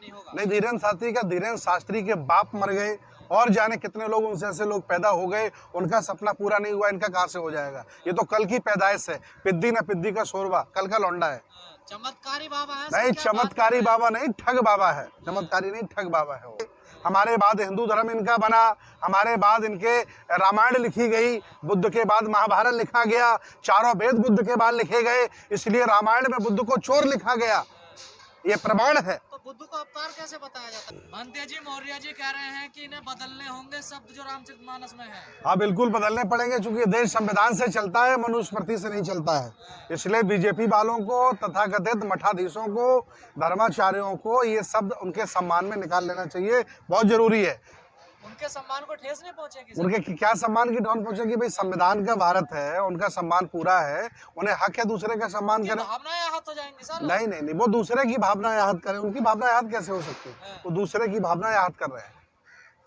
नहीं होगा। नहीं, धीरेन्द्र शास्त्री के बाप मर गए और जाने कितने लोग उनसे ऐसे लोग पैदा हो गए, उनका सपना पूरा नहीं हुआ, इनका कहाँ से हो जाएगा। ये तो कल की पैदाइश है, पिद्दी न पिद्दी का शोरबा, कल का लौंडा है। चमत्कारी बाबा है? नहीं, चमत्कारी बाबा नहीं, ठग बाबा है। चमत्कारी नहीं, ठग बाबा है वो। हमारे बाद हिंदू धर्म इनका बना, हमारे बाद इनके रामायण लिखी गई, बुद्ध के बाद महाभारत लिखा गया, चारों वेद बुद्ध के बाद लिखे गए, इसलिए रामायण में बुद्ध को चोर लिखा गया, ये प्रमाण है। तो बुद्ध को अवतार कैसे बताया जाता है? भंते जी मौर्य जी कह रहे हैं कि इन्हें बदलने होंगे शब्द जो रामचरितमानस में है। हाँ, बिल्कुल बदलने पड़ेंगे, क्योंकि देश संविधान से चलता है, मनुस्मृति से नहीं चलता है। इसलिए बीजेपी वालों को, तथाकथित मठाधीशों को, धर्माचार्यों को ये शब्द उनके सम्मान में निकाल लेना चाहिए, बहुत जरूरी है। उनके सम्मान को ठेस नहीं पहुंचेगी? उनके क्या सम्मान की ठोस पहुंचेगी? भाई, संविधान का भारत है, उनका सम्मान पूरा है, उन्हें हक है दूसरे का सम्मान करें। भावनाएं आहत हो जाएंगी सर। नहीं नहीं नहीं, वो दूसरे की भावनाएं आहत करें, उनकी भावनाएं आहत कैसे हो सकती है? वो दूसरे की भावनाएं आहत कर रहे हैं।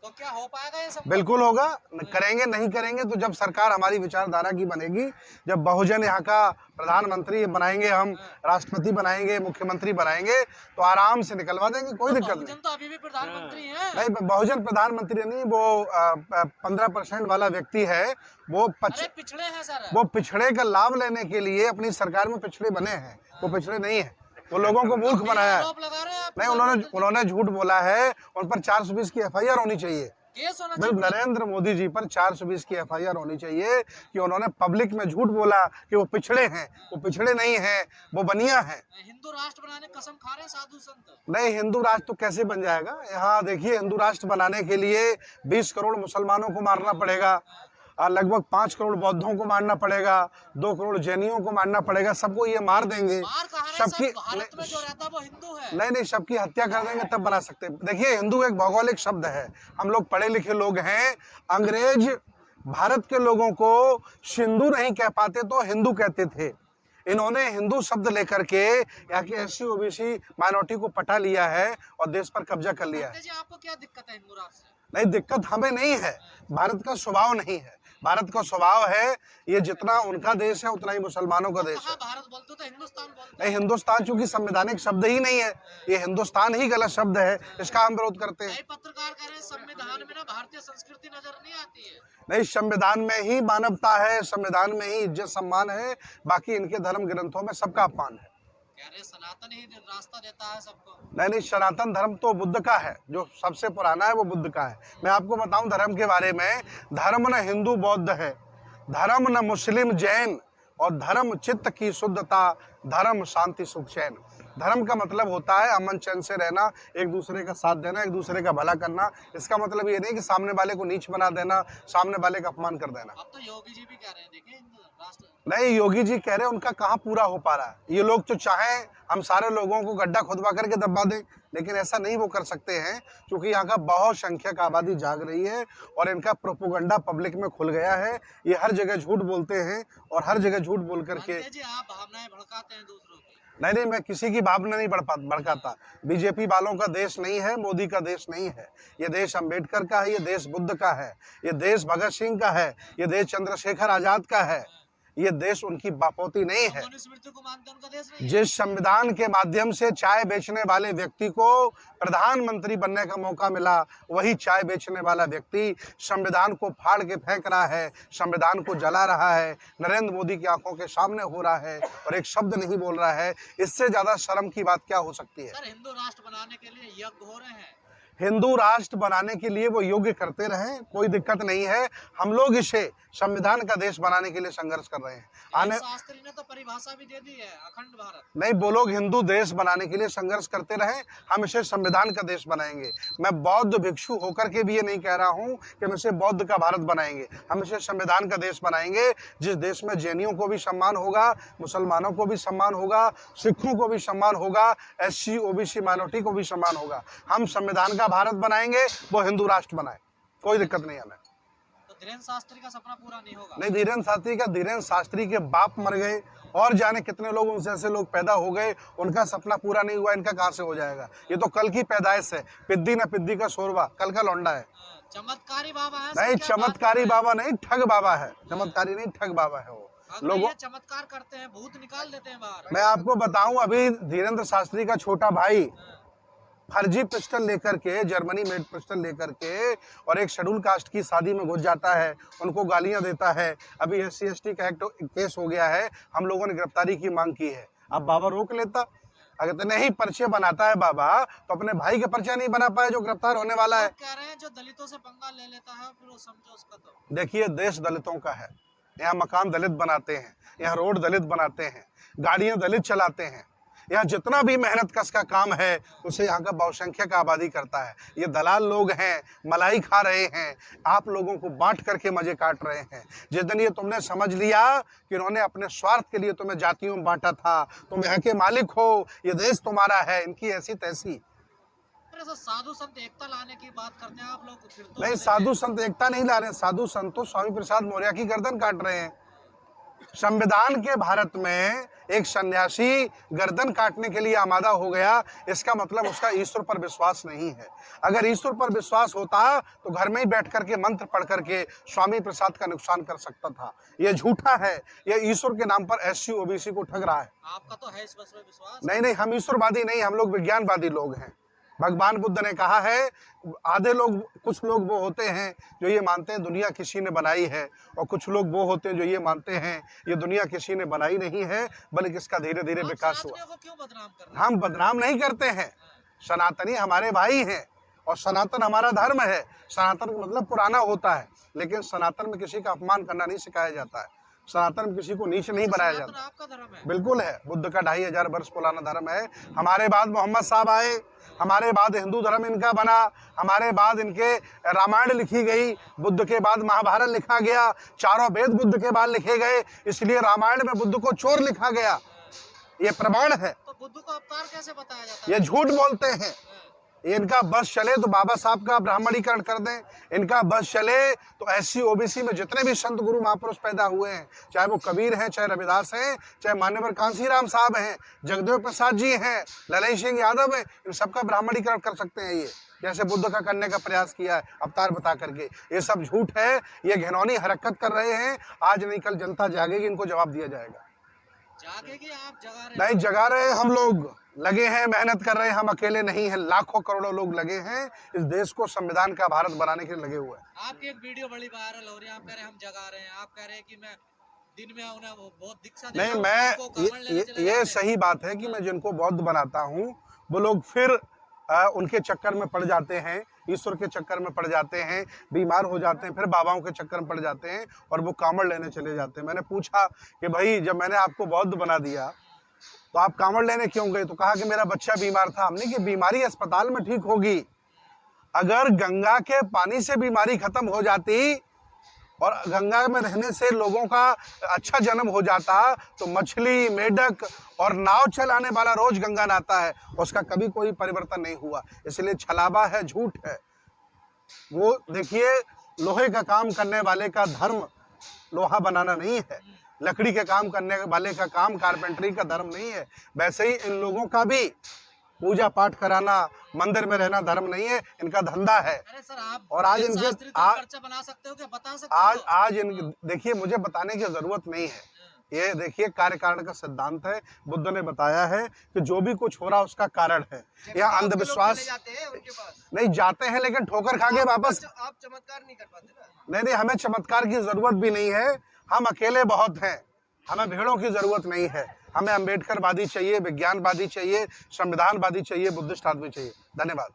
तो क्या हो पाएगा ये सब? बिल्कुल होगा, करेंगे। नहीं करेंगे तो जब सरकार हमारी विचारधारा की बनेगी, जब बहुजन यहाँ का प्रधानमंत्री बनाएंगे, हम राष्ट्रपति बनाएंगे, मुख्यमंत्री बनाएंगे, तो आराम से निकलवा देंगे, कोई दिक्कत नहीं। तो अभी भी प्रधानमंत्री हैं। नहीं, बहुजन प्रधानमंत्री नहीं, वो 15% वाला व्यक्ति है, वो पिछड़े हैं सर। वो पिछड़े का लाभ लेने के लिए अपनी सरकार में पिछड़े बने हैं, वो पिछड़े नहीं है, वो लोगों को मूर्ख बनाया है। नहीं, उन्होंने झूठ बोला है, उन पर 420 की FIR होनी चाहिए। नरेंद्र मोदी जी पर 420 की FIR होनी चाहिए कि उन्होंने पब्लिक में झूठ बोला कि वो पिछड़े हैं, वो पिछड़े नहीं हैं, वो बनिया हैं। हिंदू राष्ट्र बनाने कसम खा रहे हैं साधु संत। नहीं, हिंदू राष्ट्र तो कैसे बन जाएगा? यहाँ देखिए, हिंदू राष्ट्र बनाने के लिए 20 करोड़ मुसलमानों को मारना पड़ेगा, लगभग 5 करोड़ बौद्धों को मारना पड़ेगा, 2 करोड़ जैनियों को मारना पड़ेगा, सबको ये मार देंगे, सबकी नहीं, सबकी हत्या कर देंगे, तब बना सकते हैं। देखिए, हिंदू एक भौगोलिक शब्द है, हम लोग पढ़े लिखे लोग हैं। अंग्रेज भारत के लोगों को सिंधु नहीं कह पाते तो हिंदू कहते थे। इन्होंने हिंदू शब्द लेकर के यहाँ की SC OBC माइनॉरिटी को पटा लिया है और देश पर कब्जा कर लिया है। आपको क्या दिक्कत है हिंदू राष्ट्र से? नहीं, दिक्कत हमें नहीं है, भारत का स्वभाव नहीं है। भारत का स्वभाव है, ये जितना उनका देश है उतना ही मुसलमानों का देश है। भारत बोलते तो हिंदुस्तान बोलते। नहीं, हिंदुस्तान चूंकि संवैधानिक शब्द ही नहीं है, ये हिंदुस्तान ही गलत शब्द है, इसका हम विरोध करते हैं। पत्रकार कह रहे हैं संविधान में ना भारतीय संस्कृति नजर नहीं आती है। नहीं, संविधान में ही मानवता है, संविधान में ही इज्जत सम्मान है, बाकी इनके धर्म ग्रंथों में सबका अपमान है। सनातन ही रास्ता देता है सबको। नहीं, सनातन धर्म तो बुद्ध का है, जो सबसे पुराना है वो बुद्ध का है। मैं आपको बताऊं धर्म के बारे में, धर्म न हिंदू बौद्ध है, धर्म न मुस्लिम जैन, और धर्म चित्त की शुद्धता, धर्म शांति सुख चैन। धर्म का मतलब होता है अमन चैन से रहना, एक दूसरे का साथ देना, एक दूसरे का भला करना। इसका मतलब ये नहीं कि सामने वाले को नीच बना देना, सामने वाले का अपमान कर देना। अब तो योगी जी भी कह रहे हैं, देखिए राष्ट्र। नहीं, योगी जी कह रहे हैं, उनका कहाँ पूरा हो पा रहा है। ये लोग तो चाहें हम सारे लोगों को गड्ढा खुदवा करके दबा दें, लेकिन ऐसा नहीं वो कर सकते हैं, क्योंकि यहाँ का बहुत संख्यक आबादी जाग रही है और इनका प्रोपोगंडा पब्लिक में खुल गया है। ये हर जगह झूठ बोलते हैं और हर जगह झूठ बोल करके आप भावनाएं भड़काते हैं दूसरों की। नहीं, मैं किसी की भावना नहीं भड़काता। बीजेपी वालों का देश नहीं है, मोदी का देश नहीं है, ये देश अम्बेडकर का है, ये देश बुद्ध का है, ये देश भगत सिंह का है, ये देश चंद्रशेखर आजाद का है, ये देश उनकी बापोती नहीं है। मनुस्मृति को मानते उनका देश नहीं है। जिस संविधान के माध्यम से चाय बेचने वाले व्यक्ति को प्रधानमंत्री बनने का मौका मिला, वही चाय बेचने वाला व्यक्ति संविधान को फाड़ के फेंक रहा है, संविधान को जला रहा है, नरेंद्र मोदी की आंखों के सामने हो रहा है और एक शब्द नहीं बोल रहा है। इससे ज्यादा शर्म की बात क्या हो सकती है? सर, हिंदू राष्ट्र बनाने के लिए यज्ञ हो रहे हैं। हिंदू राष्ट्र बनाने के लिए वो योग्य करते रहें, कोई दिक्कत नहीं है। हम लोग इसे संविधान का देश बनाने के लिए संघर्ष कर रहे हैं। शास्त्री ने तो परिभाषा भी दे दी है, अखंड भारत। नहीं, वो लोग हिंदू देश बनाने के लिए संघर्ष करते रहें, हम इसे संविधान का देश बनाएंगे। मैं बौद्ध भिक्षु होकर के भी ये नहीं कह रहा हूँ कि हम इसे बौद्ध का भारत बनाएंगे, हम इसे संविधान का देश बनाएंगे, जिस देश में जैनियों को भी सम्मान होगा, मुसलमानों को भी सम्मान होगा, सिखों को भी सम्मान होगा, SC OBC माइनॉरिटी को भी सम्मान होगा। हम संविधान का भारत बनाएंगे, वो हिंदू राष्ट्र बनाए, कोई दिक्कत नहीं हमें। धीरेन्द्र शास्त्री का सपना पूरा नहीं होगा? नहीं, धीरेन्द्र शास्त्री के बाप मर गए और जाने कितने लोग उनसे ऐसे लोग पैदा हो गए, उनका सपना पूरा नहीं हुआ, इनका कहाँ से हो जाएगा। ये तो कल की पैदाइश है, पिद्दी न पिद्दी का शोरबा, कल का लौंडा है। चमत्कारी बाबा है? नहीं, चमत्कारी बाबा नहीं, ठग बाबा है। चमत्कारी नहीं, ठग बाबा है वो। लोग चमत्कार करते हैं, भूत निकाल देते हैं बाहर। मैं आपको बताऊं, अभी धीरेन्द्र शास्त्री का छोटा भाई फर्जी पिस्टल लेकर के, जर्मनी मेड पिस्टल लेकर के और एक शेड्यूल कास्ट की शादी में घुस जाता है, उनको गालियां देता है। अभी SC/ST का एक्ट केस हो गया है, हम लोगों ने गिरफ्तारी की मांग की है। अब बाबा रोक लेता, अगर तो नहीं पर्चे बनाता है बाबा तो अपने भाई के पर्चा नहीं बना पाए जो गिरफ्तार होने वाला है। कह रहे हैं जो दलितों से पंगा ले लेता है फिर वो समझो उसका। तो देखिए, देश दलितों का है, यहाँ मकान दलित बनाते हैं, यहाँ रोड दलित बनाते हैं, गाड़ियां दलित चलाते हैं, यहाँ जितना भी मेहनत कश का काम है उसे यहाँ का बहुसंख्यक आबादी करता है। ये दलाल लोग हैं, मलाई खा रहे हैं, आप लोगों को बांट करके मजे काट रहे हैं। जिस दिन ये तुमने समझ लिया कि इन्होंने अपने स्वार्थ के लिए तुम्हें जातियों में बांटा था, तुम यहाँ के मालिक हो, ये देश तुम्हारा है, इनकी ऐसी तैसी। साधु संत एकता लाने की बात करते हैं आप लोग, फिर तो नहीं, साधु संत एकता नहीं ला रहे हैं, साधु संत तो स्वामी प्रसाद मौर्य की गर्दन काट रहे हैं। संविधान के भारत में एक सन्यासी गर्दन काटने के लिए आमादा हो गया, इसका मतलब उसका ईश्वर पर विश्वास नहीं है। अगर ईश्वर पर विश्वास होता तो घर में ही बैठ करके मंत्र पढ़ करके स्वामी प्रसाद का नुकसान कर सकता था। ये झूठा है, ये ईश्वर के नाम पर SC OBC को ठग रहा है। आपका तो है इस बस में विश्वास? नहीं, हम ईश्वरवादी नहीं, हम लोग विज्ञानवादी लोग हैं। भगवान बुद्ध ने कहा है, आधे लोग, कुछ लोग वो होते हैं जो ये मानते हैं दुनिया किसी ने बनाई है, और कुछ लोग वो होते हैं जो ये मानते हैं ये दुनिया किसी ने बनाई नहीं है बल्कि इसका धीरे धीरे विकास हुआ। को क्यों बदनाम कर रहे हैं? हम बदनाम नहीं करते हैं, सनातनी हमारे भाई हैं और सनातन हमारा धर्म है। सनातन का मतलब पुराना होता है, लेकिन सनातन में किसी का अपमान करना नहीं सिखाया जाता है, सनातन में किसी को नीच नहीं बनाया जाता। आपका धर्म है? बिल्कुल है, बुद्ध का 2500 वर्ष पुराना धर्म है। हमारे बाद मोहम्मद साहब आए, हमारे बाद हिंदू धर्म इनका बना, हमारे बाद इनके रामायण लिखी गई, बुद्ध के बाद महाभारत लिखा गया, चारों वेद बुद्ध के बाद लिखे गए, इसलिए रामायण में बुद्ध को चोर लिखा गया। ये प्रमाण है। तो बुद्ध को अवतार कैसे बताया जाता है? ये झूठ बोलते हैं। इनका बस चले तो बाबा साहब का ब्राह्मणीकरण कर दें, इनका बस चले तो SC OBC में जितने भी संत गुरु महापुरुष पैदा हुए हैं, चाहे वो कबीर हैं, चाहे रविदास हैं, चाहे मान्यवर कांसीराम साहब हैं, जगदेव प्रसाद जी हैं, ललन सिंह यादव हैं, इन सबका ब्राह्मणीकरण कर सकते हैं। ये जैसे बुद्ध का करने का प्रयास किया है अवतार बता करके, ये सब झूठ है, ये घिनौनी हरकत कर रहे हैं। आज नहीं कल जनता जागेगी, इनको जवाब दिया जाएगा। जागेगी? आप जगा रहे हैं? नहीं जगा रहे, हम लोग लगे हैं, मेहनत कर रहे हैं, हम अकेले नहीं हैं, लाखों करोड़ों लोग लगे हैं, इस देश को संविधान का भारत बनाने के लिए लगे हुए हैं। आपकी एक वीडियो बड़ी वायरल हो रही है, आप कह रहे हैं हम जगा रहे हैं, आप कह रहे हैं कि मैं दिन में उन्हें बहुत दीक्षा देता नहीं, हूं, मैं उनको कमल लेने चले ये जाते हैं। सही बात है कि मैं जिनको बौद्ध बनाता हूँ वो लोग फिर उनके चक्कर में पड़ जाते हैं, ईश्वर के चक्कर में पड़ जाते हैं, बीमार हो जाते हैं, फिर बाबाओं के चक्कर में पड़ जाते हैं और वो कांवड़ लेने चले जाते हैं। मैंने पूछा कि भाई जब मैंने आपको बौद्ध बना दिया तो आप कांवड़ लेने क्यों गए? तो कहा कि मेरा बच्चा बीमार था। हमने कि बीमारी अस्पताल में ठीक होगी, अगर गंगा के पानी से बीमारी खत्म हो जाती और गंगा में रहने से लोगों का अच्छा जन्म हो जाता तो मछली, मेढक और नाव चलाने वाला रोज गंगा नहाता है, उसका कभी कोई परिवर्तन नहीं हुआ। इसलिए छलावा है, झूठ है। वो देखिए, लोहे का काम करने वाले का धर्म लोहा बनाना नहीं है, लकड़ी के काम करने वाले का काम कारपेंटरी का धर्म नहीं है। वैसे ही इन लोगों का भी पूजा पाठ कराना, मंदिर में रहना धर्म नहीं है, इनका धंधा है। अरे सर, आप और आज इनके पर्चा बना सकते हो क्या? बता सकते हो? आज इन देखिए, मुझे बताने की जरूरत नहीं है। ये देखिए, कार्य कारण का सिद्धांत है। बुद्ध ने बताया है कि जो भी कुछ हो रहा है उसका कारण है। यहाँ अंधविश्वास नहीं, जाते हैं लेकिन ठोकर खा के वापस। आप चमत्कार नहीं कर पाते ना? नहीं, हमें चमत्कार की जरूरत भी नहीं है, हम अकेले बहुत हैं, हमें भीड़ों की जरूरत नहीं है। हमें अम्बेडकरवादी चाहिए, विज्ञानवादी चाहिए, संविधानवादी चाहिए, बुद्धिस्ट आदमी चाहिए। धन्यवाद।